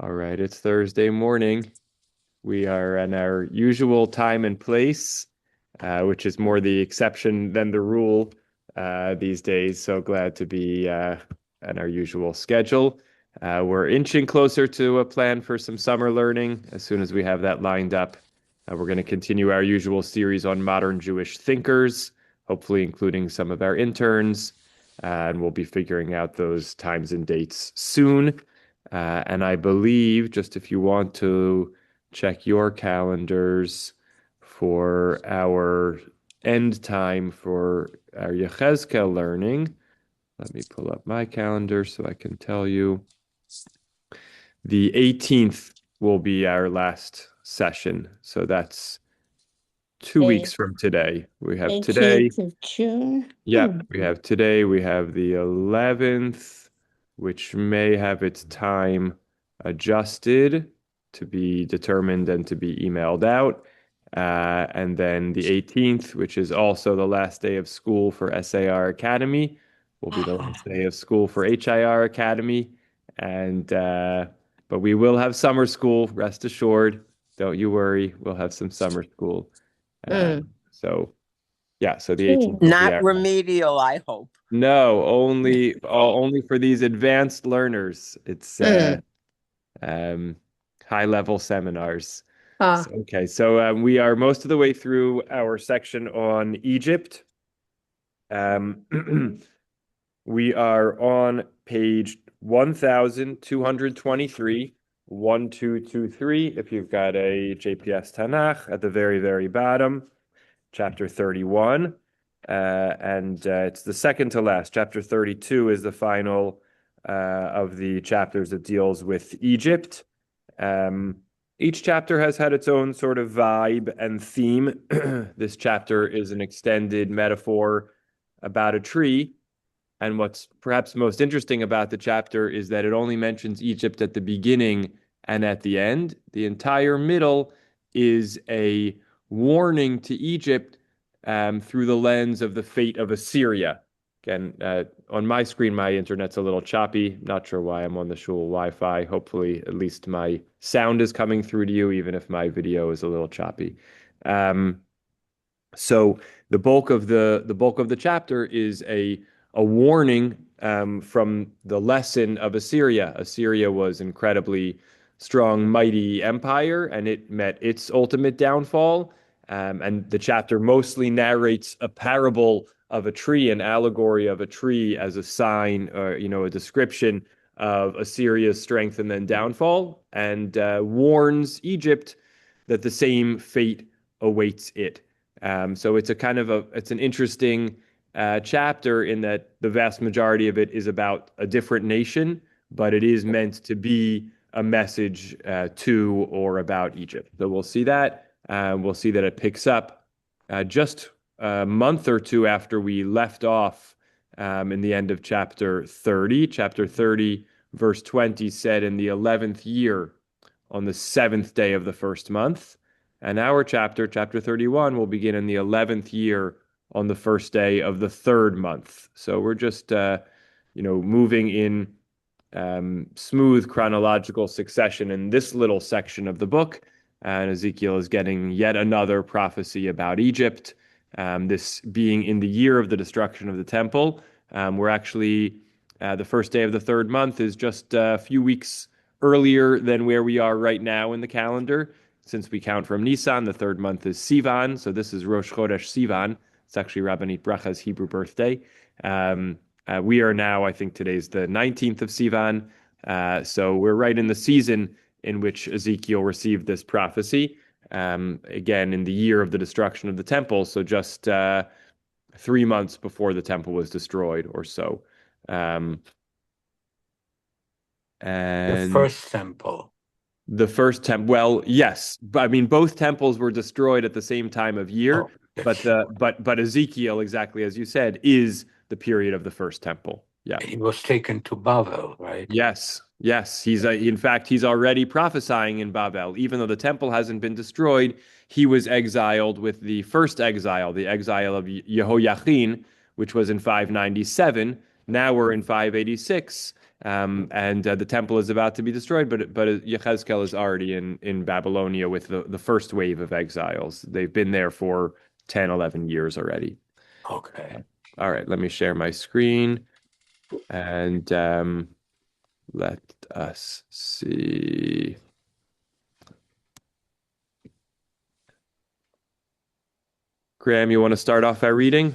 All right, it's Thursday morning. We are in our usual time and place, which is more the exception than the rule these days. So glad to be on our usual schedule. We're inching closer to a plan for some summer learning. As soon as we have that lined up, we're going to continue our usual series on modern Jewish thinkers, hopefully including some of our interns. And we'll be figuring out those times and dates soon. And I believe, just if you want to check your calendars for our end time for our Yechezkel learning, let me pull up my calendar so I can tell you. The 18th will be our last session. So that's 2 weeks Okay, from today. We have today. 18th of June. Yeah, we have today. We have the 11th, which may have its time adjusted to be determined and to be emailed out. And then the 18th, which is also the last day of school for SAR Academy, will be the last day of school for HIR Academy. And but we will have summer school, rest assured. Don't you worry, we'll have some summer school. Mm. So yeah, so the 18th Okay. will be Not our remedial, I hope. no, only for these advanced learners. It's Mm. um, high level seminars. Ah, Okay, so we are most of the way through our section on Egypt. Um, we are on page 1223, 1223. If you've got a JPS Tanach at the very, very bottom, chapter 31. And it's the second to last. Chapter 32 is the final of the chapters that deals with Egypt. Um, each chapter has had its own sort of vibe and theme. This chapter is an extended metaphor about a tree. And what's perhaps most interesting about the chapter is that it only mentions Egypt at the beginning and at the end. The entire middle is a warning to Egypt through the lens of the fate of Assyria. Again, on my screen, my internet's a little choppy. Not sure why I'm on the shul Wi-Fi. Hopefully, at least my sound is coming through to you, even if my video is a little choppy. Um, so the bulk of the chapter is a warning from the lesson of Assyria. Assyria was incredibly strong, mighty empire, and it met its ultimate downfall. And the chapter mostly narrates a parable of a tree, an allegory of a tree as a sign, or a description of Assyria's strength and then downfall, and warns Egypt that the same fate awaits it. So it's an interesting chapter in that the vast majority of it is about a different nation, but it is meant to be a message to or about Egypt. So we'll see that. We'll see that it picks up just a month or two after we left off in the end of chapter 30. Chapter 30, verse 20 said, in the 11th year, on the seventh day of the first month. And our chapter 31, will begin in the 11th year on the first day of the third month. So we're just, moving in smooth chronological succession in this little section of the book. And Ezekiel is getting yet another prophecy about Egypt, this being in the year of the destruction of the temple. We're actually, the first day of the third month is just a few weeks earlier than where we are right now in the calendar. Since we count from Nisan, the third month is Sivan. So this is Rosh Chodesh Sivan. It's actually Rabbanit Bracha's Hebrew birthday. We are now, I think today's the 19th of Sivan. So we're right in the season in which Ezekiel received this prophecy. Again, in the year of the destruction of the temple. So just 3 months before the temple was destroyed or so. The And first temple. the first temple, well, yes, but I mean both temples were destroyed at the same time of year, Oh, yes. but Ezekiel, exactly as you said, is the period of the first temple. Yeah. He was taken to Babel, right? Yes. Yes. He's already prophesying in Babel. Even though the temple hasn't been destroyed, he was exiled with the first exile, the exile of Yehoiachin, which was in 597. Now we're in 586. and the temple is about to be destroyed, but Yechezkel is already in Babylonia with the first wave of exiles. They've been there for 10, 11 years already. Okay. All right, let me share my screen and let us see. Graham, you want to start off our reading?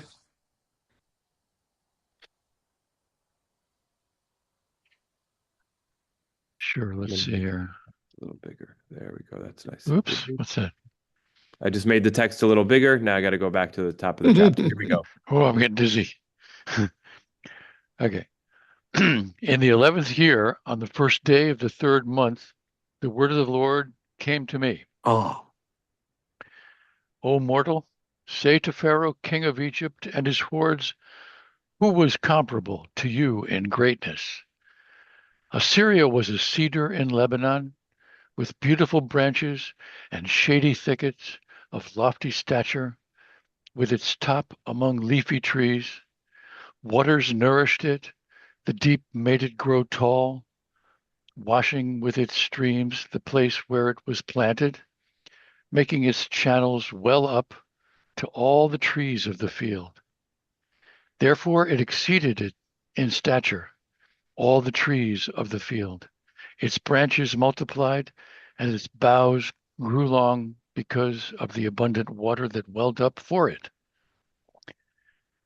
Sure, let's see here. A little bigger. There we go. That's nice. Oops, what's that? I just made the text a little bigger. Now I got to go back to the top of the chapter. Here we go. Oh, I'm getting dizzy. Okay. In the 11th year, on the first day of the third month, the word of the Lord came to me. Oh, O mortal, say to Pharaoh, king of Egypt, and his hordes, who was comparable to you in greatness? Assyria was a cedar in Lebanon, with beautiful branches and shady thickets of lofty stature, with its top among leafy trees. Waters nourished it, the deep made it grow tall, washing with its streams the place where it was planted, making its channels well up to all the trees of the field. Therefore it exceeded it in stature, all the trees of the field. Its branches multiplied, and its boughs grew long because of the abundant water that welled up for it.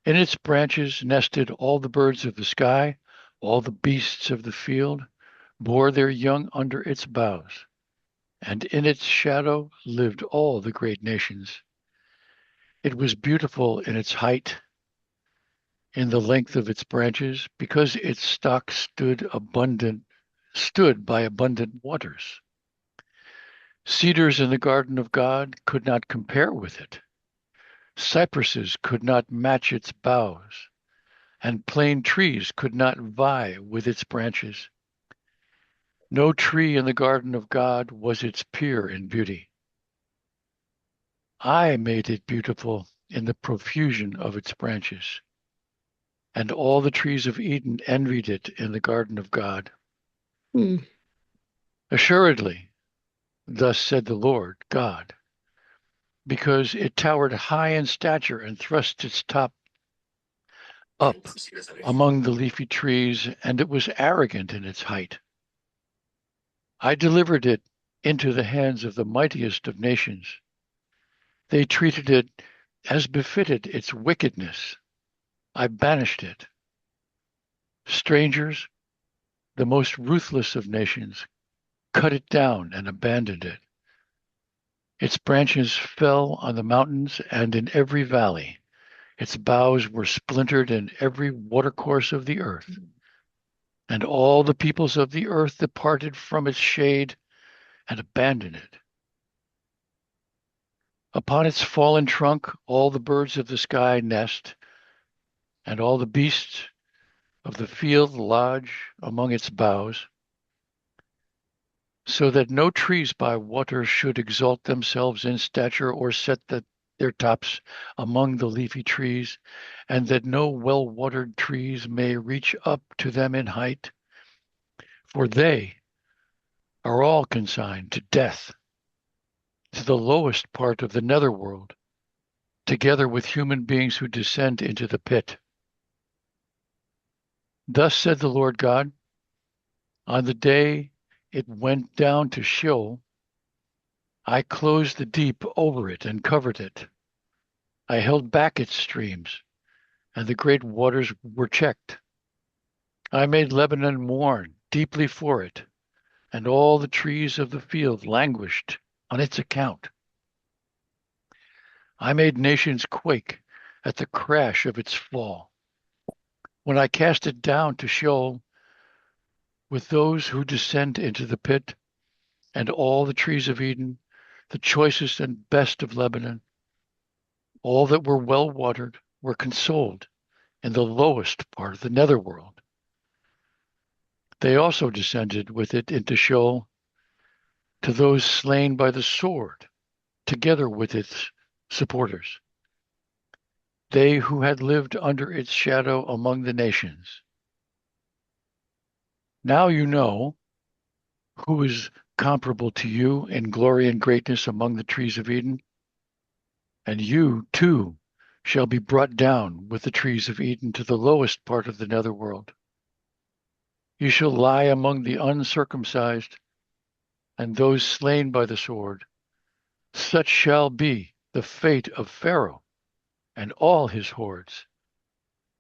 In its branches nested all the birds of the sky, all the beasts of the field bore their young under its boughs, and in its shadow lived all the great nations. It was beautiful in its height, in the length of its branches, because its stock stood by abundant waters. Cedars in the garden of God could not compare with it. Cypresses could not match its boughs, and plane trees could not vie with its branches. No tree in the garden of God was its peer in beauty. I made it beautiful in the profusion of its branches, and all the trees of Eden envied it in the garden of God. Assuredly, thus said the Lord God, because it towered high in stature and thrust its top up among the leafy trees, and it was arrogant in its height. I delivered it into the hands of the mightiest of nations. They treated it as befitted its wickedness. I banished it. Strangers, the most ruthless of nations, cut it down and abandoned it. Its branches fell on the mountains and in every valley. Its boughs were splintered in every watercourse of the earth. And all the peoples of the earth departed from its shade and abandoned it. Upon its fallen trunk, all the birds of the sky nest, and all the beasts of the field lodge among its boughs, so that no trees by water should exalt themselves in stature or set their tops among the leafy trees, and that no well-watered trees may reach up to them in height, for they are all consigned to death, to the lowest part of the netherworld, together with human beings who descend into the pit. Thus said the Lord God, on the day it went down to Sheol, I closed the deep over it and covered it. I held back its streams, and the great waters were checked. I made Lebanon mourn deeply for it, and all the trees of the field languished on its account. I made nations quake at the crash of its fall. When I cast it down to Sheol with those who descend into the pit, and all the trees of Eden, the choicest and best of Lebanon, all that were well watered, were consoled in the lowest part of the netherworld. They also descended with it into Sheol to those slain by the sword, together with its supporters. They who had lived under its shadow among the nations. Now you know who is comparable to you in glory and greatness among the trees of Eden, and you, too, shall be brought down with the trees of Eden to the lowest part of the netherworld. You shall lie among the uncircumcised and those slain by the sword. Such shall be the fate of Pharaoh and all his hordes,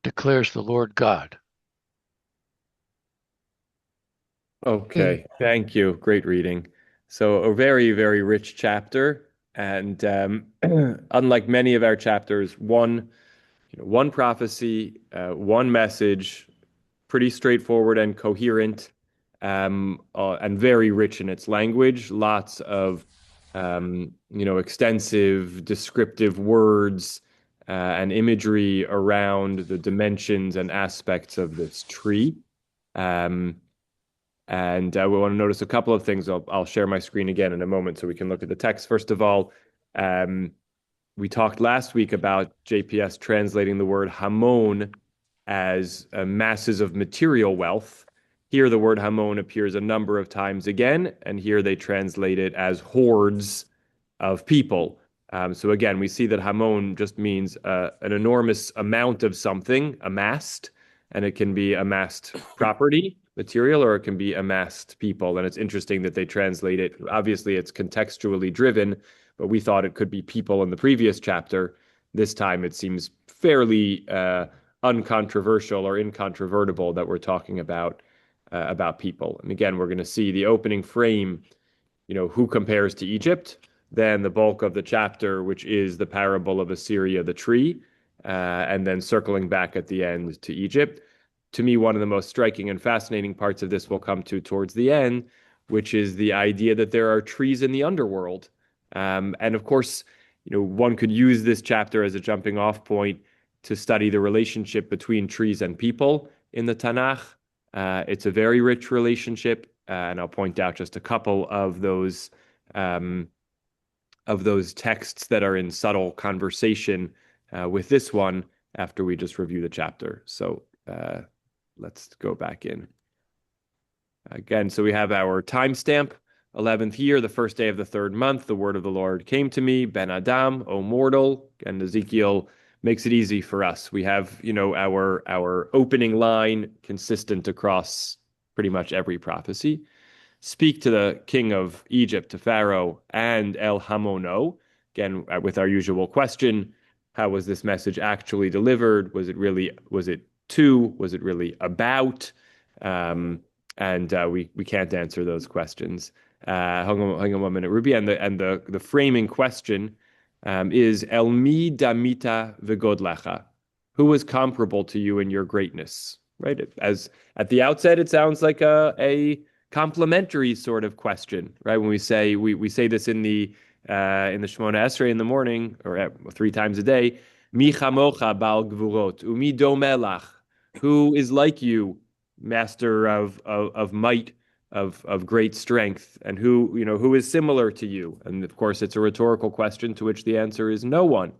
declares the Lord God. Okay, thank you. Great reading. So a very, very rich chapter, and unlike many of our chapters, one prophecy, one message, pretty straightforward and coherent, and very rich in its language. Lots of extensive descriptive words and imagery around the dimensions and aspects of this tree. And we want to notice a couple of things. I'll share my screen again in a moment so we can look at the text. First of all, we talked last week about JPS translating the word hamon as masses of material wealth. Here, the word hamon appears a number of times again, and here they translate it as hordes of people. So again, we see that hamon just means an enormous amount of something amassed, and it can be amassed property, material, or it can be amassed people. And it's interesting that they translate it. Obviously, it's contextually driven, but we thought it could be people in the previous chapter. This time, it seems fairly uncontroversial or incontrovertible that we're talking about people. And again, we're going to see the opening frame, who compares to Egypt, then the bulk of the chapter, which is the parable of Assyria, the tree, and then circling back at the end to Egypt. To me, one of the most striking and fascinating parts of this will come to towards the end, which is the idea that there are trees in the underworld. And of course, one could use this chapter as a jumping off point to study the relationship between trees and people in the Tanach. It's a very rich relationship, and I'll point out just a couple of those texts that are in subtle conversation with this one after we just review the chapter. So let's go back in. Again, so we have our timestamp, 11th year, the first day of the third month, the word of the Lord came to me, Ben Adam, O mortal, and Ezekiel makes it easy for us. We have, our opening line consistent across pretty much every prophecy. Speak to the king of Egypt, to Pharaoh, and El Hamono. Again, with our usual question, how was this message actually delivered? Was it to? Was it really about? And we can't answer those questions. Hang on 1 minute, Ruby. And the framing question is El mi damita v'godlecha. Who was comparable to you in your greatness? Right? As at the outset, it sounds like a complimentary sort of question, right? When we say this in the Shemona Esrei in the morning, or 3 times a day, Mi chamocha bal gvurot, umi domelach. Who is like you, master of might, of great strength, and who is similar to you? And of course, it's a rhetorical question to which the answer is no one.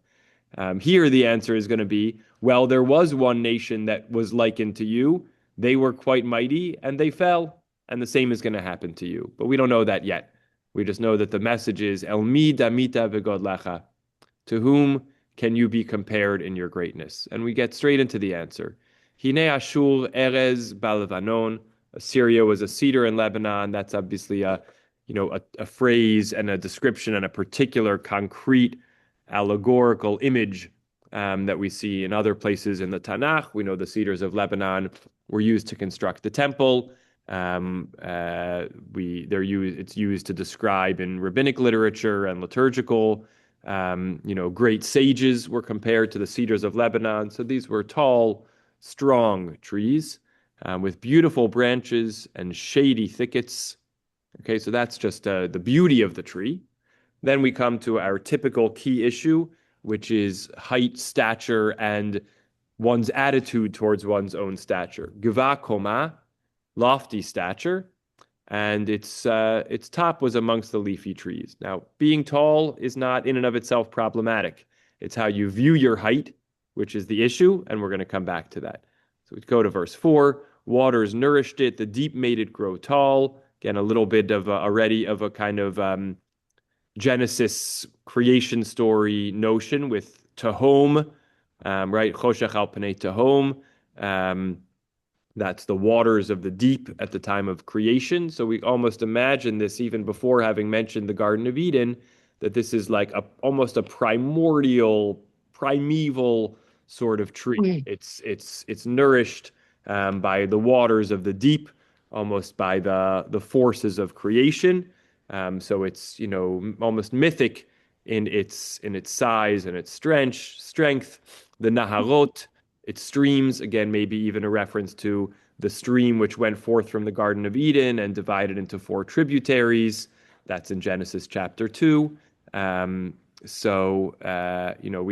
Here, the answer is going to be, well, there was one nation that was likened to you. They were quite mighty, and they fell, and the same is going to happen to you. But we don't know that yet. We just know that the message is, El mi damita v'godlecha. To whom can you be compared in your greatness? And we get straight into the answer. Hine Ashur Erez Balvanon. Assyria was a cedar in Lebanon. That's obviously a phrase and a description and a particular concrete allegorical image that we see in other places in the Tanakh. We know the cedars of Lebanon were used to construct the temple. It's used to describe in rabbinic literature and liturgical. Great sages were compared to the cedars of Lebanon. So these were tall, strong trees with beautiful branches and shady thickets. Okay, so that's just the beauty of the tree. Then we come to our typical key issue, which is height, stature, and one's attitude towards one's own stature. Geva koma, lofty stature, and its top was amongst the leafy trees. Now, being tall is not in and of itself problematic. It's how you view your height, which is the issue, and we're going to come back to that. So we go to verse 4. Waters nourished it. The deep made it grow tall. Again, a little bit of already of a kind of Genesis creation story notion with Tehom, right? Choshech al Panei Tehom. That's the waters of the deep at the time of creation. So we almost imagine this even before having mentioned the Garden of Eden, that this is like almost a primeval sort of tree. It's nourished by the waters of the deep, almost by the forces of creation. So it's almost mythic in its size and its strength. The Naharot, its streams, again, maybe even a reference to the stream which went forth from the Garden of Eden and divided into 4 tributaries. That's in Genesis chapter 2. We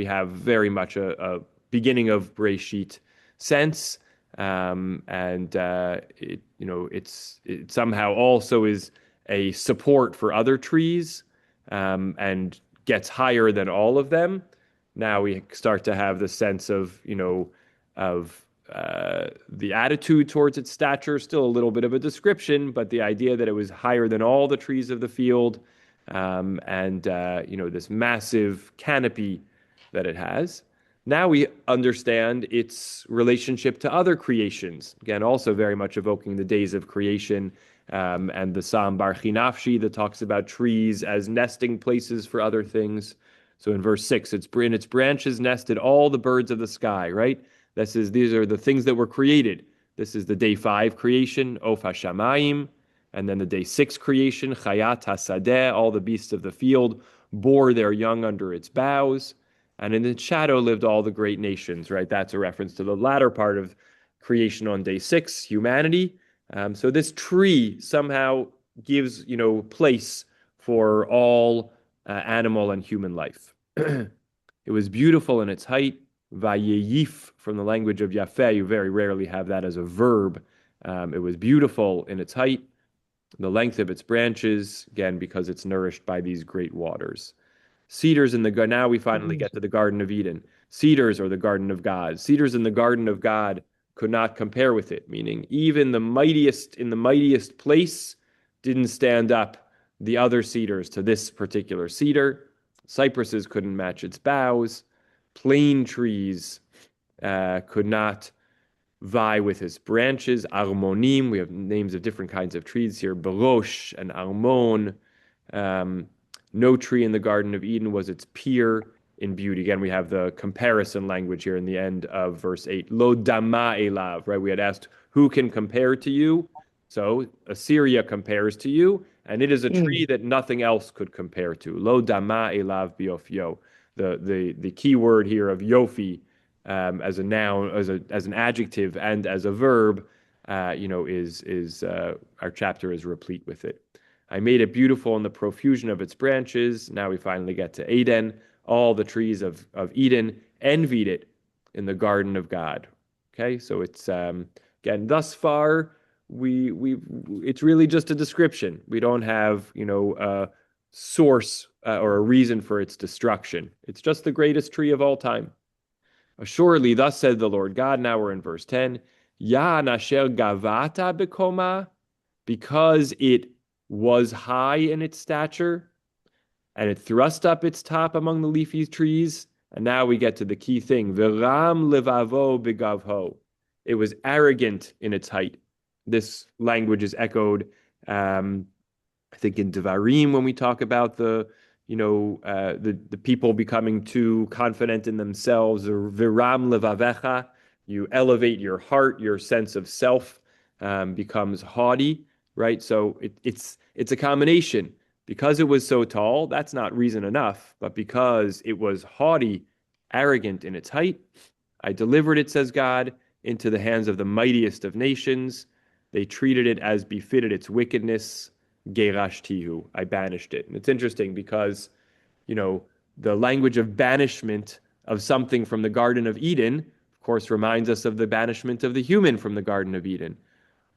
have very much a beginning of Breshit sense, it somehow also is a support for other trees, and gets higher than all of them. Now we start to have the sense of the attitude towards its stature, still a little bit of a description, but the idea that it was higher than all the trees of the field, this massive canopy that it has. Now we understand its relationship to other creations. Again, also very much evoking the days of creation, and the Psalm Bar Chinafshi that talks about trees as nesting places for other things. So in verse 6, in its branches nested all the birds of the sky, right? These are the things that were created. This is the day 5 creation, Of HaShamayim, and then the day 6 creation, Chayat HaSadeh, all the beasts of the field bore their young under its boughs, and in its shadow lived all the great nations, right? That's a reference to the latter part of creation on day 6, humanity. So this tree somehow gives, place for all animal and human life. It was beautiful in its height. Vayeyif, from the language of Yafeh, you very rarely have that as a verb. It was beautiful in its height, the length of its branches, again, because it's nourished by these great waters. Cedars in the garden. Now we finally get to the Garden of Eden. Cedars, or the Garden of God. Cedars in the Garden of God could not compare with it, meaning even the mightiest place didn't stand up the other cedars to this particular cedar. Cypresses couldn't match its boughs. Plane trees could not vie with its branches. Armonim, we have names of different kinds of trees here. Barosh and Armon. No tree in the Garden of Eden was its peer in beauty. Again, we have the comparison language here in the end of verse 8. Lo dama elav, right? We had asked, who can compare to you? So Assyria compares to you, and it is a tree that nothing else could compare to. Lo dama elav biofyo. The key word here of yofi, as a noun, as an adjective, and as a verb, is our chapter is replete with it. I made it beautiful in the profusion of its branches. Now we finally get to Eden. All the trees of Eden envied it in the garden of God. Okay, so it's again, thus far it's really just a description. We don't have a source or a reason for its destruction. It's just the greatest tree of all time. Assuredly, thus said the Lord God. Now we're in verse 10. Ya nasher gavata bekoma, because it was high in its stature, and it thrust up its top among the leafy trees. And now we get to the key thing. Viram levavo begavho. It was arrogant in its height. This language is echoed, I think, in Devarim when we talk about the people becoming too confident in themselves. Or Viram levavecha. You elevate your heart, your sense of self becomes haughty. Right, so it's a combination. Because it was so tall, that's not reason enough, but because it was haughty, arrogant in its height, I delivered it, says God, into the hands of the mightiest of nations. They treated it as befitted its wickedness. Gerashtihu, I banished it. And it's interesting because, the language of banishment of something from the Garden of Eden, of course, reminds us of the banishment of the human from the Garden of Eden.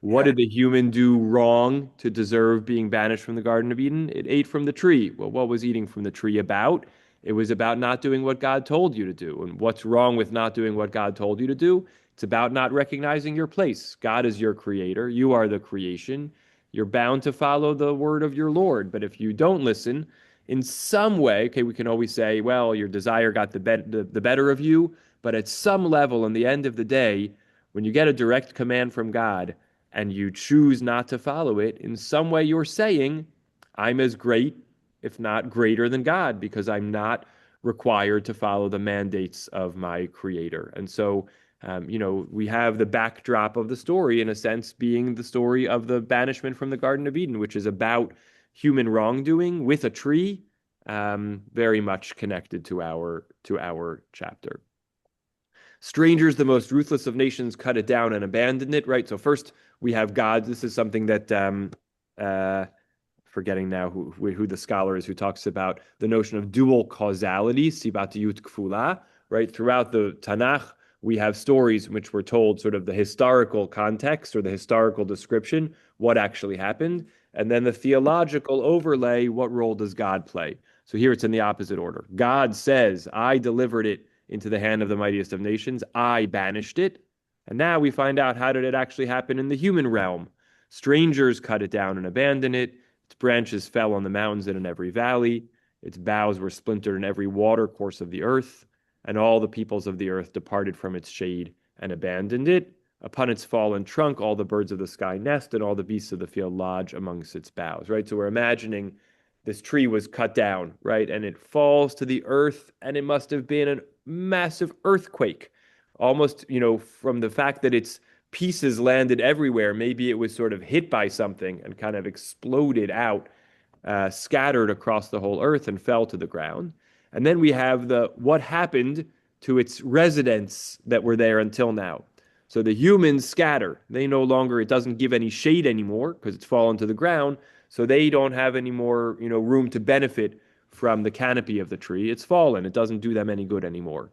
What did the human do wrong to deserve being banished from the Garden of Eden? It ate from the tree. Well, what was eating from the tree about? It was about not doing what God told you to do. And what's wrong with not doing what God told you to do? It's about not recognizing your place. God is your creator. You are the creation. You're bound to follow the word of your Lord. But if you don't listen, in some way, okay, we can always say, well, your desire got the better of you. But at some level, in the end of the day, when you get a direct command from God and you choose not to follow it, in some way you're saying, I'm as great, if not greater than God, because I'm not required to follow the mandates of my creator. And so, we have the backdrop of the story, in a sense, being the story of the banishment from the Garden of Eden, which is about human wrongdoing with a tree, very much connected to our chapter. Strangers, the most ruthless of nations, cut it down and abandoned it, right? So first we have God. This is something that forgetting now who the scholar is who talks about the notion of dual causality, sibatiyut kfula, right? Throughout the Tanach, we have stories in which we're told sort of the historical context or the historical description, what actually happened, and then the theological overlay, what role does God play? So here it's in the opposite order. God says, I delivered it into the hand of the mightiest of nations. I banished it. And now we find out, how did it actually happen in the human realm? Strangers cut it down and abandoned it. Its branches fell on the mountains and in every valley. Its boughs were splintered in every water course of the earth. And all the peoples of the earth departed from its shade and abandoned it. Upon its fallen trunk, all the birds of the sky nest, and all the beasts of the field lodge amongst its boughs, right? So we're imagining this tree was cut down, right? And it falls to the earth, and it must have been a massive earthquake, almost, from the fact that its pieces landed everywhere. Maybe it was sort of hit by something and kind of exploded out, scattered across the whole earth and fell to the ground. And then we have what happened to its residents that were there until now. So the humans scatter. They no longer, it doesn't give any shade anymore because it's fallen to the ground. So they don't have any more, room to benefit from the canopy of the tree. It's fallen. It doesn't do them any good anymore.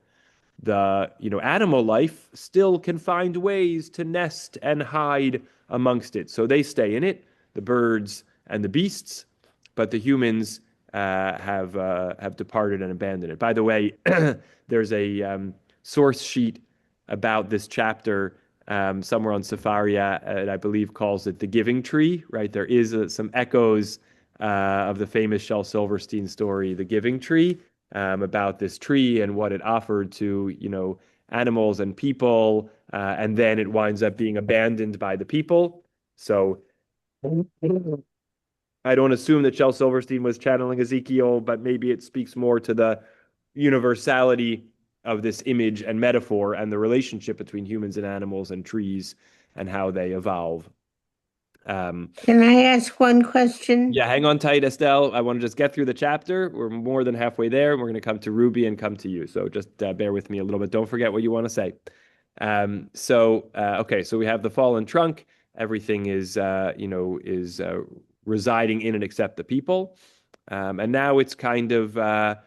The, animal life still can find ways to nest and hide amongst it. So they stay in it, the birds and the beasts, but the humans have departed and abandoned it. By the way, there's a source sheet about this chapter somewhere on Safaria, and I believe calls it the giving tree, right? There is some echoes of the famous Shel Silverstein story, the giving tree, about this tree and what it offered to, animals and people, and then it winds up being abandoned by the people. So I don't assume that Shel Silverstein was channeling Ezekiel, but maybe it speaks more to the universality of this image and metaphor and the relationship between humans and animals and trees and how they evolve. Can I ask one question? Yeah, hang on tight, Estelle. I want to just get through the chapter. We're more than halfway there. We're going to come to Ruby and come to you. So just bear with me a little bit. Don't forget what you want to say. Okay, so we have the fallen trunk. Everything is residing in and except the people. And now it's kind of,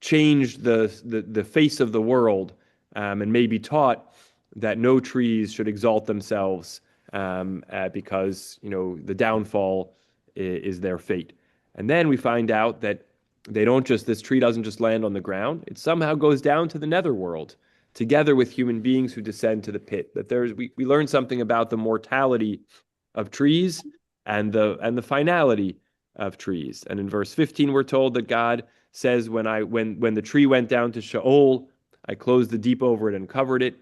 changed the face of the world, and maybe taught that no trees should exalt themselves because, the downfall is their fate. And then we find out that this tree doesn't just land on the ground. It somehow goes down to the netherworld together with human beings who descend to the pit. That we learn something about the mortality of trees and the finality of trees. And in verse 15, we're told that God says, when the tree went down to Sheol, I closed the deep over it and covered it.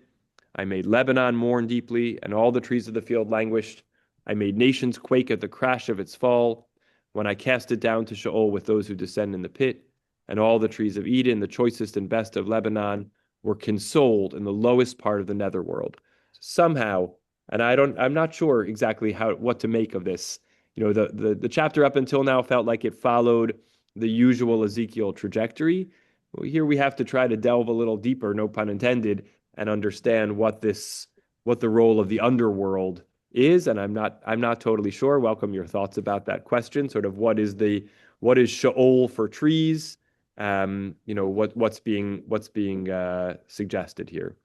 I made Lebanon mourn deeply, and all the trees of the field languished. I made nations quake at the crash of its fall. When I cast it down to Sheol with those who descend in the pit, and all the trees of Eden, the choicest and best of Lebanon, were consoled in the lowest part of the netherworld. Somehow, and I'm not sure exactly what to make of this. The chapter up until now felt like it followed the usual Ezekiel trajectory. Well, here we have to try to delve a little deeper, no pun intended, and understand what the role of the underworld is. And I'm not totally sure. Welcome your thoughts about that question. Sort of what is Sheol for trees? What's being suggested here.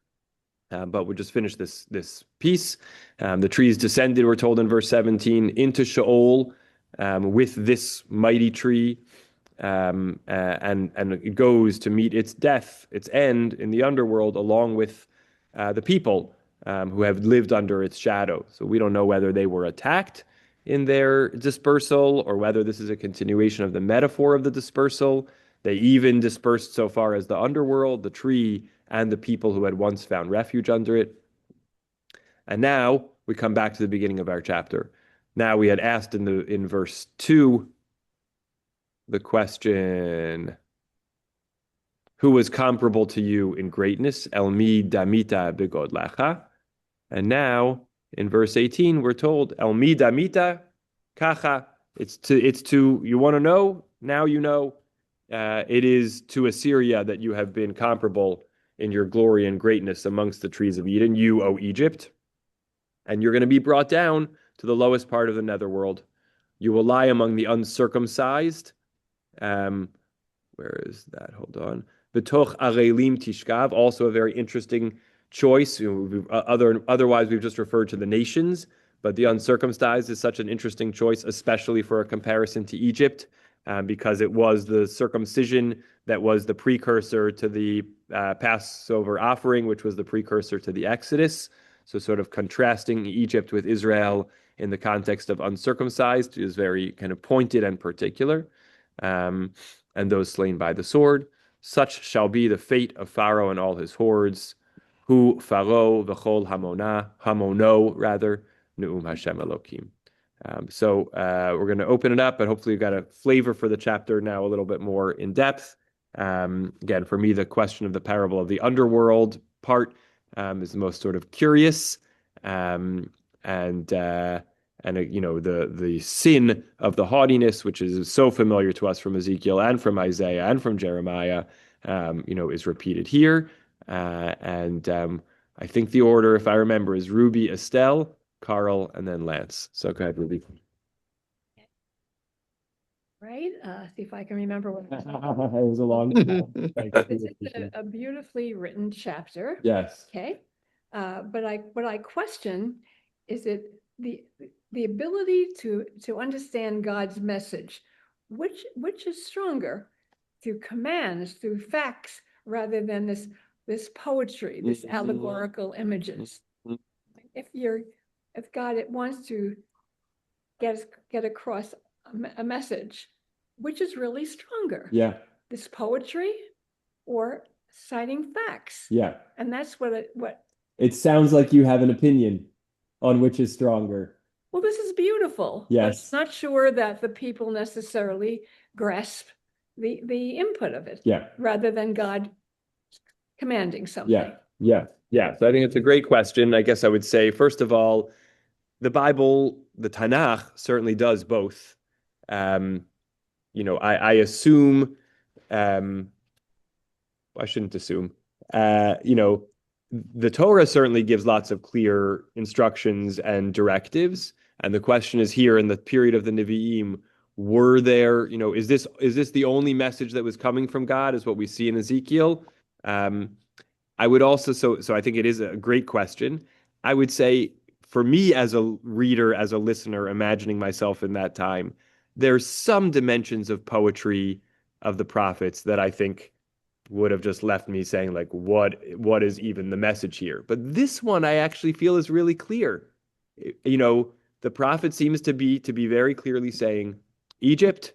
But we'll just finish this piece. The trees descended, we're told in verse 17, into Sheol with this mighty tree, and it goes to meet its death, its end in the underworld, along with the people who have lived under its shadow. So we don't know whether they were attacked in their dispersal or whether this is a continuation of the metaphor of the dispersal. They even dispersed so far as the underworld, the tree, and the people who had once found refuge under it. And now we come back to the beginning of our chapter. Now we had asked in verse 2 the question, who was comparable to you in greatness? Elmi damita begodlacha. And now in verse 18, we're told, Elmi damita kacha. It's to, you want to know? Now you know. It is to Assyria that you have been comparable in your glory and greatness amongst the trees of Eden, you, O Egypt. And you're going to be brought down to the lowest part of the netherworld. You will lie among the uncircumcised. Where is that? Hold on. Betoch arelim tishkav, also a very interesting choice. Otherwise, we've just referred to the nations, but the uncircumcised is such an interesting choice, especially for a comparison to Egypt, because it was the circumcision that was the precursor to the Passover offering, which was the precursor to the Exodus. So sort of contrasting Egypt with Israel in the context of uncircumcised is very kind of pointed and particular. And those slain by the sword. Such shall be the fate of Pharaoh and all his hordes. Hu Pharaoh v'chol hamono rather, Nu'um Hashem Elokim. So we're going to open it up, but hopefully you've got a flavor for the chapter now a little bit more in depth. Again, for me, the question of the parable of the underworld part is the most sort of curious, and the sin of the haughtiness, which is so familiar to us from Ezekiel and from Isaiah and from Jeremiah, is repeated here. I think the order, if I remember, is Ruby, Estelle, Carl, and then Lance. So go ahead, Ruby. Right? See if I can remember what It was a long time. This is a beautifully written chapter. Yes. Okay. But what I question is it the ability to understand God's message, which is stronger, through commands, through facts, rather than this poetry, this allegorical images. If God wants to get across a message, which is really stronger? Yeah. This poetry or citing facts? Yeah. And that's what it sounds like you have an opinion on which is stronger. Well, this is beautiful. Yes. But I'm not sure that the people necessarily grasp the input of it. Yeah. Rather than God commanding something. Yeah. So I think it's a great question. I guess I would say, first of all, the Bible, the Tanach, certainly does both. I assume, I shouldn't assume, the Torah certainly gives lots of clear instructions and directives. And the question is here in the period of the Nevi'im, were there, is this the only message that was coming from God, is what we see in Ezekiel? I would also, so I think it is a great question. I would say, for me as a reader, as a listener, imagining myself in that time, there's some dimensions of poetry of the prophets that I think would have just left me saying, like, what is even the message here? But this one I actually feel is really clear. The prophet seems to be very clearly saying, Egypt,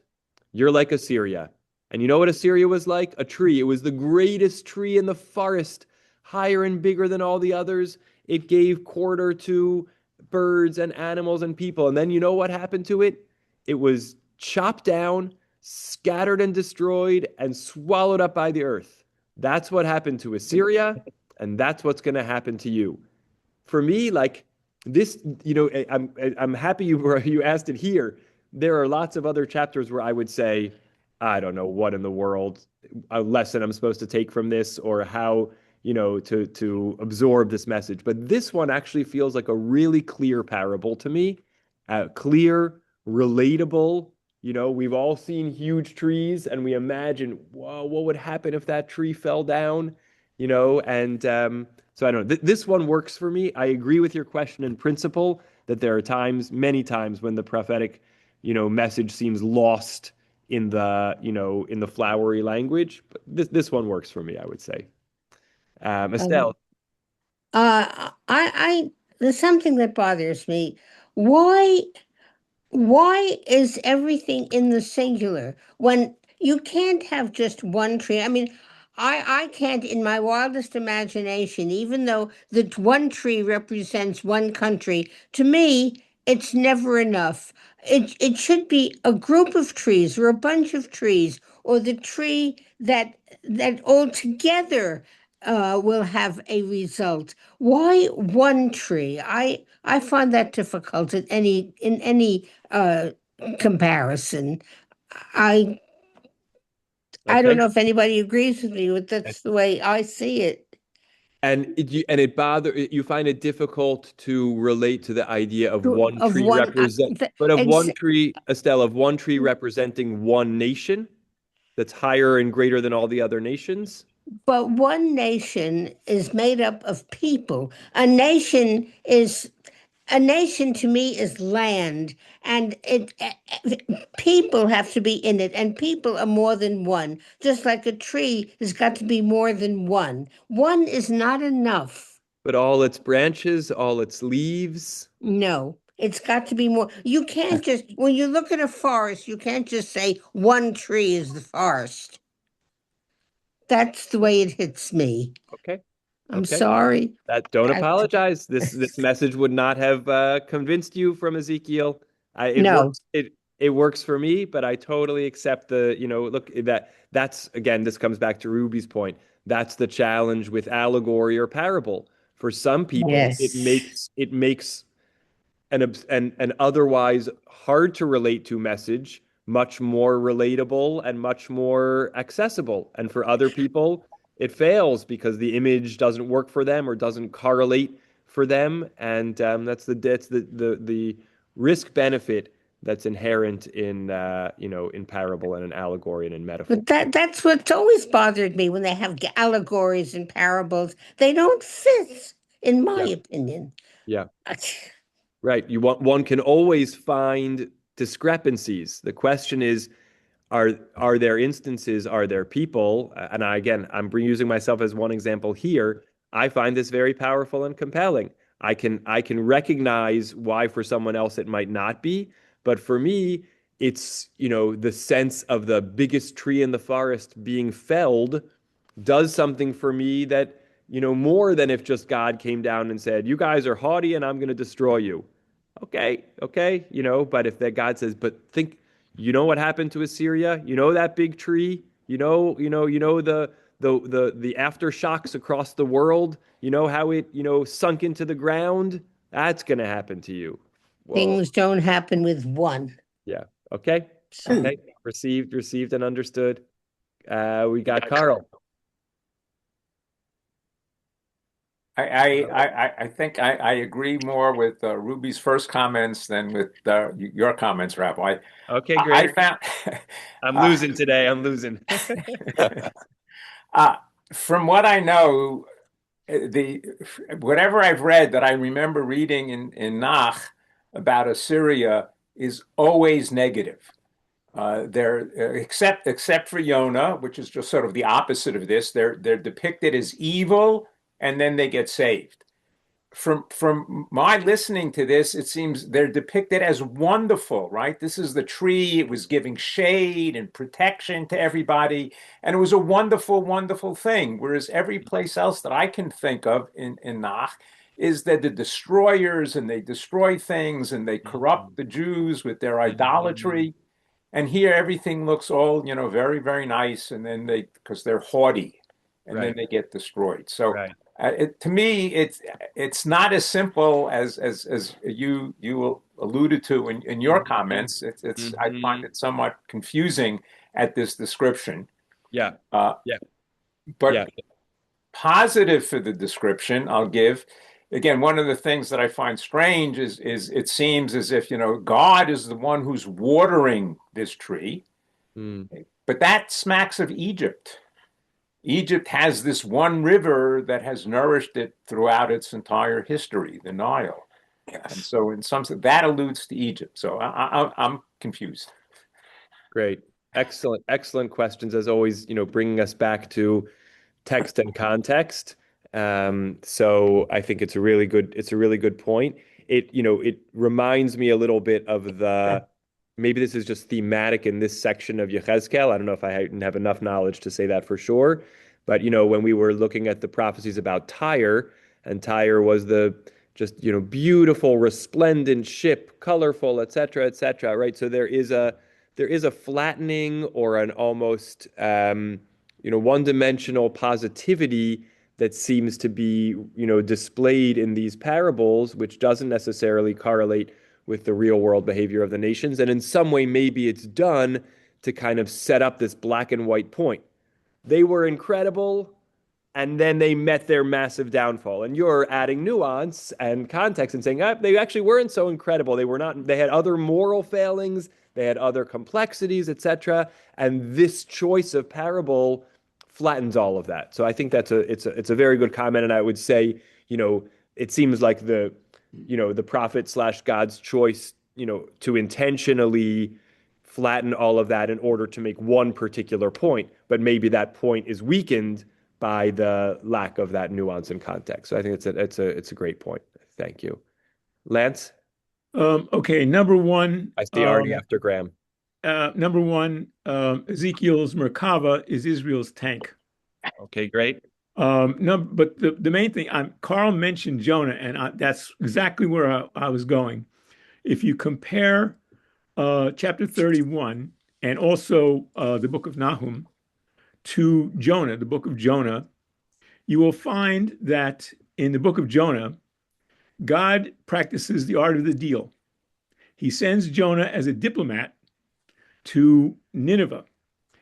you're like Assyria. And you know what Assyria was like? A tree. It was the greatest tree in the forest, higher and bigger than all the others. It gave quarter to birds and animals and people. And then you know what happened to it? It was chopped down, scattered and destroyed, and swallowed up by the earth. That's what happened to Assyria, and that's what's going to happen to you. For me, like this, I'm happy you asked it here. There are lots of other chapters where I would say, I don't know what in the world a lesson I'm supposed to take from this, or how to absorb this message. But this one actually feels like a really clear parable to me, clear, relatable. We've all seen huge trees, and we imagine, whoa, what would happen if that tree fell down? And so I don't know. This one works for me. I agree with your question in principle that there are times, many times, when the prophetic, message seems lost in the flowery language. But this one works for me, I would say. Estelle. There's something that bothers me. Why why is everything in the singular when you can't have just one tree? I mean, I can't in my wildest imagination, even though the one tree represents one country, to me, it's never enough. It should be a group of trees or a bunch of trees or the tree that altogether will have a result. Why one tree? I find that difficult in any comparison. I I don't Okay. know if anybody agrees with me, but that's the way I see it. And you find it difficult to relate to the idea of one Of tree one, but of ex one tree, Estelle, of one tree representing one nation that's higher and greater than all the other nations. but one nation is made up of people. A nation to me is land, and people have to be in it, and people are more than one. Just like a tree has got to be more than one. One is not enough. But all its branches, all its leaves. No, it's got to be more. You can't just, when you look at a forest, you can't just say one tree is the forest. That's the way it hits me. Okay. I'm Okay. sorry. Don't I, apologize. This message would not have convinced you from Ezekiel. It no, works. It works for me, but I totally accept look, that's again, this comes back to Ruby's point. That's the challenge with allegory or parable. For some people, it yes. makes an otherwise hard to relate to message much more relatable and much more accessible. And for other people, it fails because the image doesn't work for them or doesn't correlate for them. And that's the risk benefit that's inherent in in parable and in allegory and in metaphor. But that's what's always bothered me when they have allegories and parables. They don't fit, in my Yeah, opinion. yeah. Right. One can always find discrepancies. The question is, are there instances, are there people, and I'm using myself as one example here. I find this very powerful and compelling. I can recognize why for someone else it might not be, but for me, it's, the sense of the biggest tree in the forest being felled does something for me that, more than if just God came down and said, "You guys are haughty and I'm going to destroy you." Okay, but if that God says, "But think, what happened to Assyria? That big tree? The aftershocks across the world? How it, sunk into the ground? That's going to happen to you." Whoa. Things don't happen with one. Yeah. Okay. Okay. Received and understood. We got Carl. I think I agree more with Ruby's first comments than with your comments, Rabbi. Okay, I great. found I'm losing today. I'm losing. uh, from what I know, the whatever I've read that I remember reading in Nach about Assyria is always negative. They're except for Yonah, which is just sort of the opposite of this. They're depicted as evil, and then they get saved. From my listening to this, it seems they're depicted as wonderful, right? This is the tree. It was giving shade and protection to everybody, and it was a wonderful, wonderful thing. Whereas every place else that I can think of in Nach is that the destroyers and they destroy things and they corrupt the Jews with their idolatry. And here everything looks all, very, very nice, and then because they're haughty, and then Right. they get destroyed. So Right. to me, it's not as simple as you alluded to in your comments. It's I find Mhm. it somewhat confusing at this description. Yeah. Uh, Yeah. but Yeah. positive for the description, I'll give. Again, one of the things that I find strange is it seems as if, God is the one who's watering this tree, Mm. but that smacks of Egypt. Egypt has this one river that has nourished it throughout its entire history, the Nile. And so in some sense, that alludes to Egypt. So I'm confused. Great. Excellent. Excellent questions as always, bringing us back to text and context. So I think it's a really good point. It reminds me a little bit of maybe this is just thematic in this section of Yechezkel. I don't know if I didn't have enough knowledge to say that for sure. But, when we were looking at the prophecies about Tyre, and Tyre was the just, beautiful, resplendent ship, colorful, et cetera, right? So there is a flattening or an almost, one-dimensional positivity that seems to be, displayed in these parables, which doesn't necessarily correlate with the real world behavior of the nations. And in some way, maybe it's done to kind of set up this black and white point. They were incredible, and then they met their massive downfall. And you're adding nuance and context and saying, they actually weren't so incredible. They were not, they had other moral failings, they had other complexities, etc. And this choice of parable flattens all of that. So I think it's a very good comment. And I would say, it seems like the prophet slash God's choice, to intentionally flatten all of that in order to make one particular point, but maybe that point is weakened by the lack of that nuance and context. So I think it's a great point. Thank you, Lance. Okay, number one. I see already after Graham. Number one, Ezekiel's Merkava is Israel's tank. Okay, great. No, but the main thing, Carl mentioned Jonah, and that's exactly where I was going. If you compare chapter 31 and also the book of Nahum to Jonah, the book of Jonah, you will find that in the book of Jonah, God practices the art of the deal. He sends Jonah as a diplomat to Nineveh.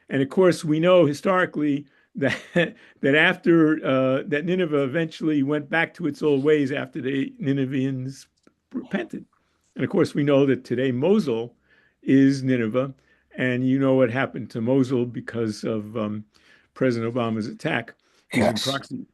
And of course, we know historically that after that Nineveh eventually went back to its old ways after the Ninevians repented. And of course, we know that today Mosul is Nineveh. And you know what happened to Mosul because of President Obama's attack using proxy.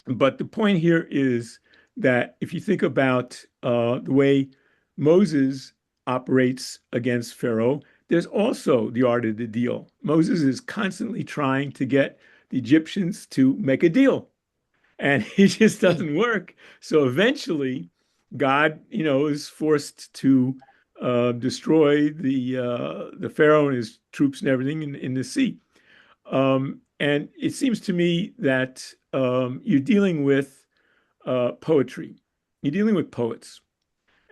But the point here is that if you think about the way Moses operates against Pharaoh, there's also the art of the deal. Moses is constantly trying to get the Egyptians to make a deal, and it just doesn't work. So eventually, God, is forced to destroy the Pharaoh and his troops and everything in the sea. And it seems to me that you're dealing with poetry. You're dealing with poets.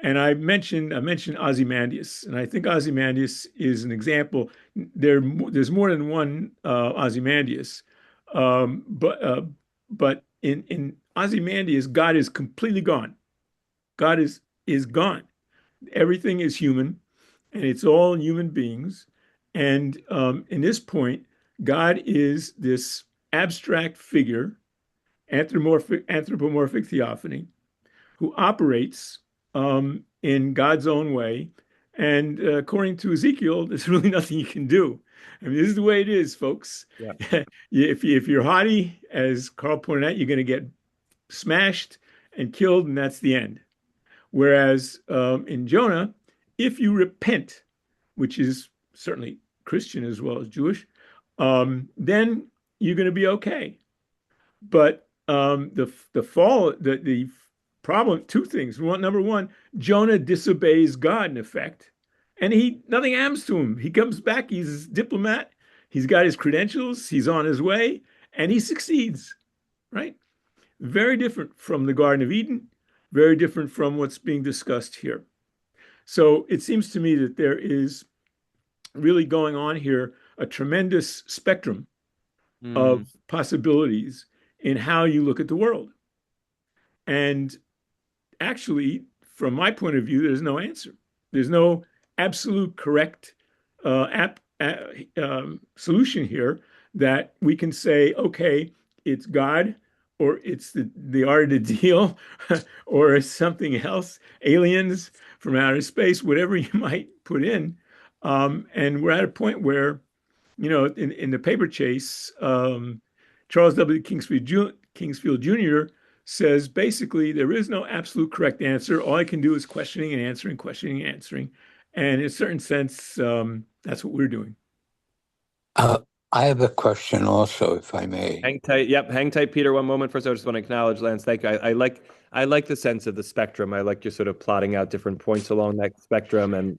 And I mentioned Ozymandias, and I think Ozymandias is an example. There's more than one Ozymandias, but in Ozymandias, God is completely gone. God is gone. Everything is human, and it's all human beings. And in this point, God is this abstract figure, anthropomorphic theophany, who operates in God's own way. And according to Ezekiel, there's really nothing you can do. I mean, this is the way it is, folks. Yeah. If you're haughty, as Carl pointed out, you're going to get smashed and killed, and that's the end. Whereas in Jonah, if you repent, which is certainly Christian as well as Jewish, then you're going to be okay. But the problem, two things. Number one, Jonah disobeys God in effect, and nothing happens to him. He comes back, he's a diplomat, he's got his credentials, he's on his way, and he succeeds, right? Very different from the Garden of Eden, very different from what's being discussed here. So it seems to me that there is really going on here a tremendous spectrum of possibilities in how you look at the world. And actually, from my point of view, there's no answer. There's no absolute correct solution here that we can say, okay, it's God, or it's the art of the deal, or it's something else, aliens from outer space, whatever you might put in. And we're at a point where, in the paper chase, Charles W. Kingsfield Jr. says basically there is no absolute correct answer. All I can do is questioning and answering, questioning and answering. And in a certain sense, that's what we're doing. I have a question also, if I may. Hang tight. Yep, hang tight, Peter. One moment first. I just want to acknowledge Lance. Thank you. I like the sense of the spectrum. I like you sort of plotting out different points along that spectrum and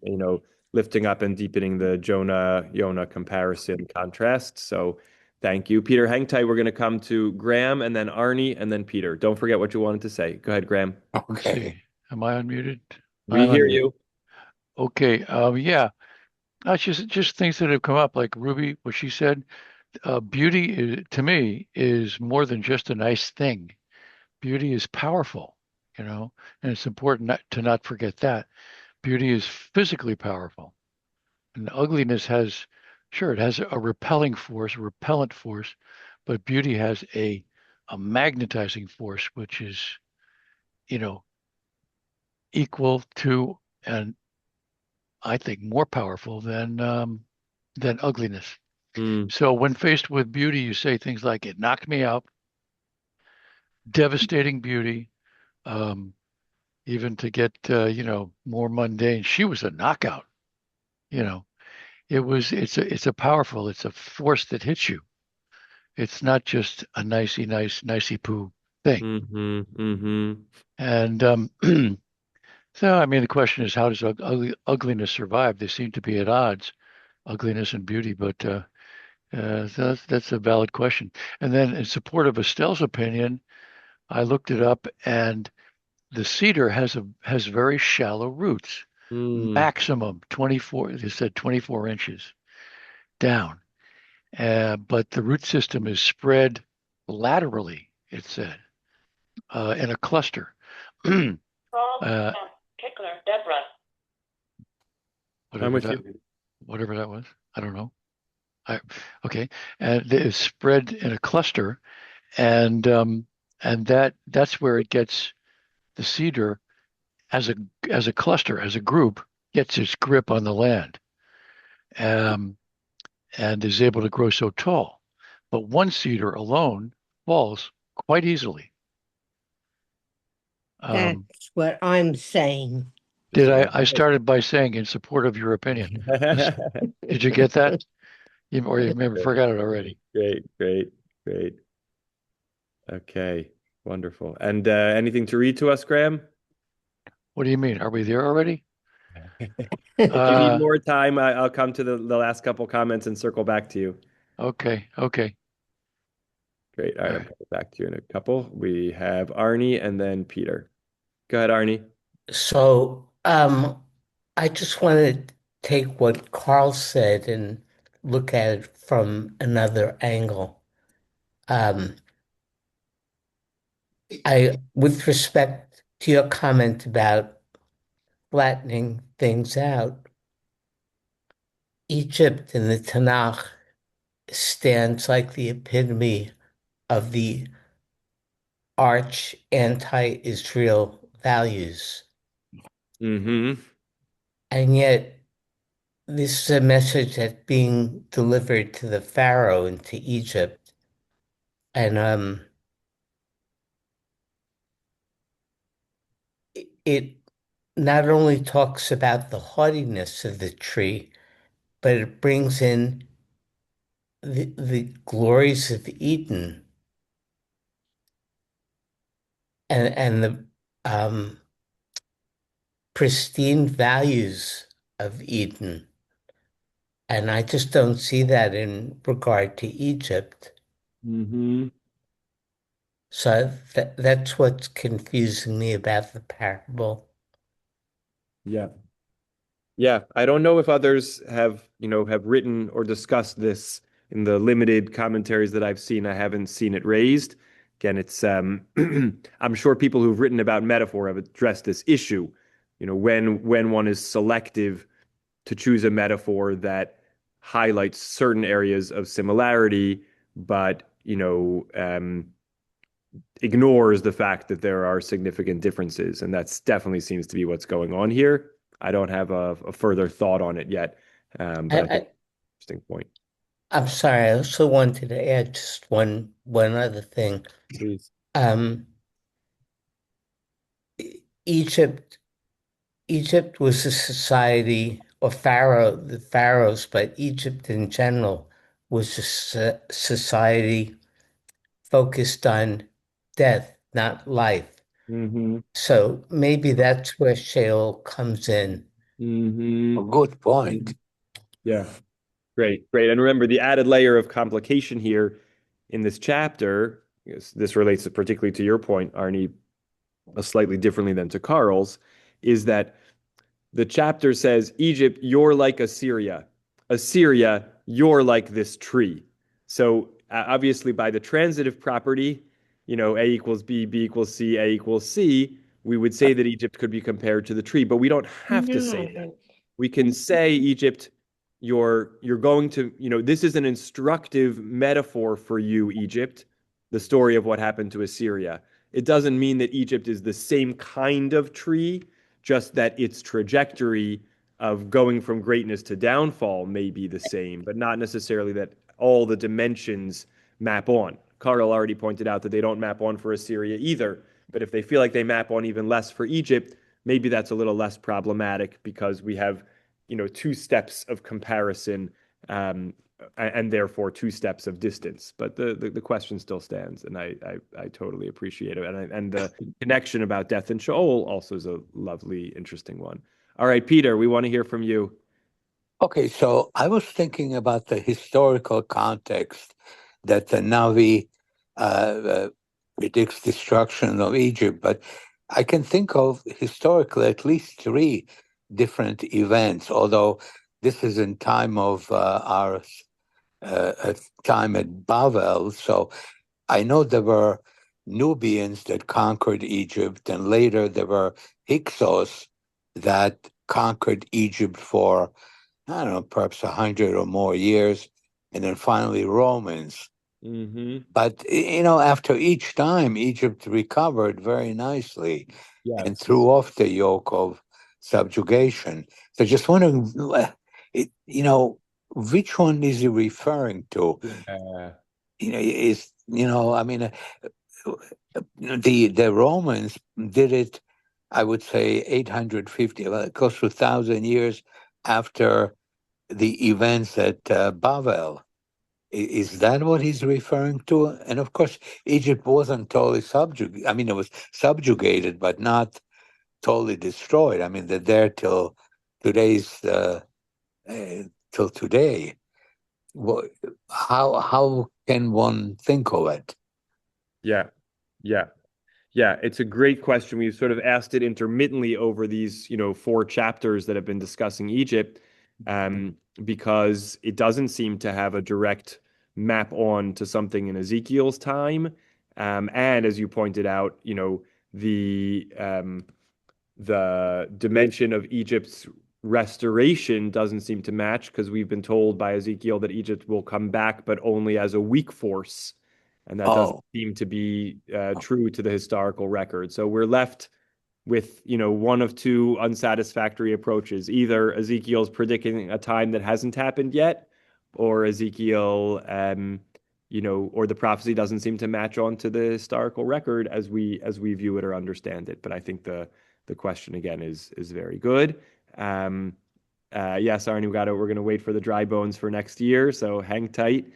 lifting up and deepening the Jonah comparison contrast. So thank you. Peter, hang tight. We're going to come to Graham and then Arnie and then Peter. Don't forget what you wanted to say. Go ahead, Graham. Let's Okay. see. Am I unmuted? We I'm hear unmuted. you. Okay. Yeah. That's just things that have come up, like Ruby, what she said. Beauty to me is more than just a nice thing. Beauty is powerful, and it's important to not forget that. Beauty is physically powerful, and ugliness sure, it has a repelling force, a repellent force, but beauty has a magnetizing force, which is, equal to, and I think more powerful than ugliness. Mm, So when faced with beauty, you say things like, "It knocked me out," devastating beauty, um, even to get more mundane. She was a knockout. You know, it's a powerful, it's a force that hits you. It's not just a nicey poo thing. mm-hmm, mm-hmm. And so, I mean, the question is, how does ugliness survive? They seem to be at odds, ugliness and beauty, but so that's a valid question. And then, in support of Estelle's opinion, I looked it up, and the cedar has very shallow roots, Mm, maximum 24. They said 24 inches down, but the root system is spread laterally. It said in a cluster. uh, I'm whatever with that you. whatever that was. I don't know. Okay, and it's spread in a cluster, and that's where it gets the cedar as a cluster, as a group, gets its grip on the land, um, and is able to grow so tall. But one cedar alone falls quite easily. That's what I'm saying. I started by saying in support of your opinion. Did you get that? Or you maybe forgot it already? Great, great, great. Okay, wonderful. And anything to read to us, Graham? What do you mean? Are we there already? If you need Uh, more time, I'll come to the last couple comments and circle back to you. okay. Great. All right, All I'm right. coming back to you in a couple. We have Arnie and then Peter. Go ahead, Arnie. So, I just want to take what Carl said and look at it from another angle. Um, with respect to your comment about flattening things out, Egypt in the Tanakh stands like the epitome of the arch anti-Israel values. Mm-hmm. And yet, this is a message that's being delivered to the Pharaoh and to Egypt. And it not only talks about the haughtiness of the tree, but it brings in the glories of Eden and the um, pristine values of Eden. And I just don't see that in regard to Egypt. Mm-hmm. So that's what's confusing me about the parable. Yeah. Yeah. I don't know if others have written or discussed this in the limited commentaries that I've seen. I haven't seen it raised. Again, it's I'm sure people who've written about metaphor have addressed this issue. When one is selective to choose a metaphor that highlights certain areas of similarity, but ignores the fact that there are significant differences, and that's definitely seems to be what's going on here. I don't have a further thought on it yet, but I think interesting point. I'm sorry, I also wanted to add just one other thing. Please. Um, Egypt Egypt was a society, or the pharaohs, but Egypt in general was a society focused on death, not life. Mm-hmm. So maybe that's where Sheol comes in. Mm-hmm. A good point. Yeah. Great, great. And remember the added layer of complication here in this chapter, this relates particularly to your point, Arnie, slightly differently than to Carl's, is that the chapter says, Egypt, you're like Assyria. Assyria, you're like this tree. So obviously by the transitive property, A equals B, B equals C, A equals C, we would say that Egypt could be compared to the tree, but we don't have to say that. We can say, Egypt, you're going to, this is an instructive metaphor for you, Egypt, the story of what happened to Assyria. It doesn't mean that Egypt is the same kind of tree, just that its trajectory of going from greatness to downfall may be the same, but not necessarily that all the dimensions map on. Carl already pointed out that they don't map on for Assyria either, but if they feel like they map on even less for Egypt, maybe that's a little less problematic because we have, two steps of comparison, and therefore two steps of distance. But the question still stands, and I totally appreciate it. And the connection about death and Sheol also is a lovely, interesting one. All right, Peter, we want to hear from you. Okay, so I was thinking about the historical context that the Navi predicts destruction of Egypt, but I can think of historically at least three different events, although this is in time of our time at Bavel. So I know there were Nubians that conquered Egypt, and later there were Hyksos that conquered Egypt for, I don't know, perhaps 100 or more years, and then finally Romans. Mm-hmm. But, after each time, Egypt recovered very nicely and Yes. threw off the yoke of subjugation. So just wondering, which one is he referring to? The Romans did it, I would say, 850, close to 1,000 years after the events at Bavel. Is that what he's referring to? And of course, Egypt wasn't totally subjugated. I mean, it was subjugated, but not totally destroyed. I mean, they're there till today's till today. Well, how can one think of it? Yeah. It's a great question. We've sort of asked it intermittently over these, 4 chapters that have been discussing Egypt, because it doesn't seem to have a direct map on to something in Ezekiel's time. And as you pointed out, the dimension of Egypt's restoration doesn't seem to match because we've been told by Ezekiel that Egypt will come back, but only as a weak force. And that doesn't seem to be true to the historical record. So we're left with, one of two unsatisfactory approaches. Either Ezekiel's predicting a time that hasn't happened yet, or Ezekiel, or the prophecy doesn't seem to match on to the historical record as we view it or understand it. But I think the question again is very good. Yes, Arnie, we're going to wait for the dry bones for next year, so hang tight.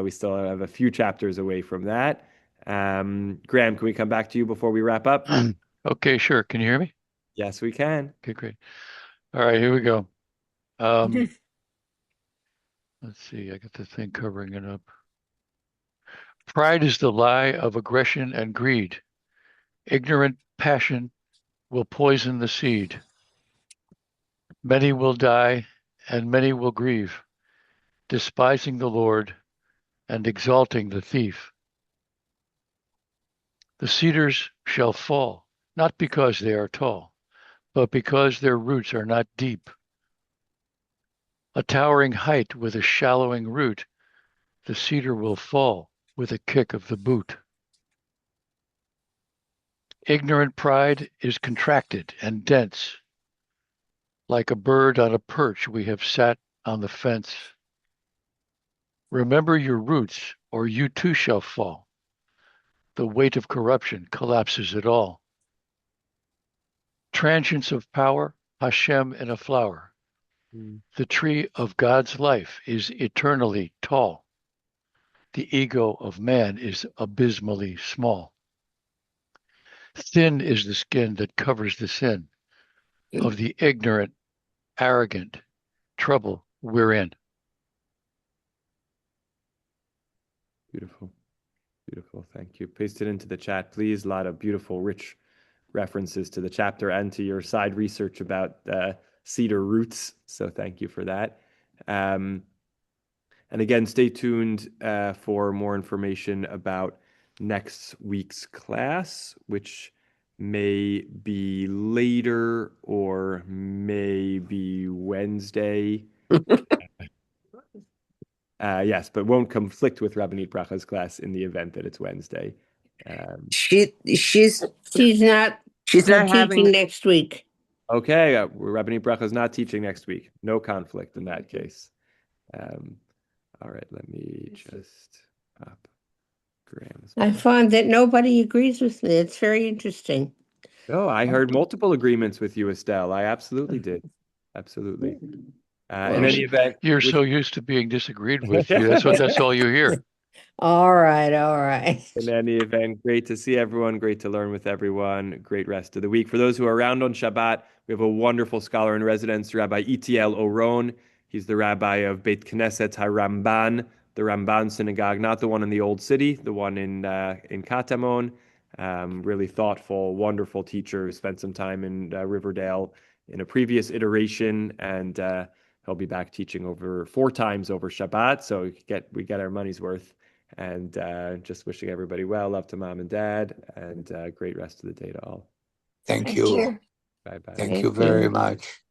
We still have a few chapters away from that. Graham, can we come back to you before we wrap up? Okay, sure. Can you hear me? Yes, we can. Okay, great. All right, here we go. Let's see, I got the thing covering it up. Pride is the lie of aggression and greed. Ignorant passion will poison the seed. Many will die and many will grieve, despising the Lord and exalting the thief. The cedars shall fall, not because they are tall, but because their roots are not deep. A towering height with a shallowing root, the cedar will fall with a kick of the boot. Ignorant pride is contracted and dense. Like a bird on a perch, we have sat on the fence. Remember your roots, or you too shall fall. The weight of corruption collapses it all. Transience of power, Hashem in a flower. The tree of God's life is eternally tall. the ego of man is abysmally small. Thin is the skin that covers the sin of the ignorant, arrogant trouble we're in. Beautiful. Beautiful. Thank you. Paste it into the chat, please. A lot of beautiful, rich references to the chapter and to your side research about cedar roots. So thank you for that. And again, stay tuned for more information about next week's class, which may be later or may be Wednesday. Yes, but won't conflict with Rabbanit Bracha's class in the event that it's Wednesday. She's not not teaching having next week. Okay, Rabbanit Bracha is not teaching next week. No conflict in that case. All right, let me just pop Graham's. I find that nobody agrees with me. It's very interesting. No, I heard multiple agreements with you, Estelle. I absolutely did. Absolutely. In any event, You're so used to being disagreed with. That's all you hear. All right, all right. in any event, great to see everyone. Great to learn with everyone. Great rest of the week. For those who are around on Shabbat, we have a wonderful scholar in residence, Rabbi Itiel Oron. He's the rabbi of Beit Knesset HaRamban, the Ramban synagogue, not the one in the old city, the one in Katamon. Really thoughtful, wonderful teacher who spent some time in Riverdale in a previous iteration, and he'll be back teaching over 4 times over Shabbat, so we get our money's worth. And just wishing everybody well. Love to mom and dad, and great rest of the day to all. Thank you. Bye bye. Thank you very much.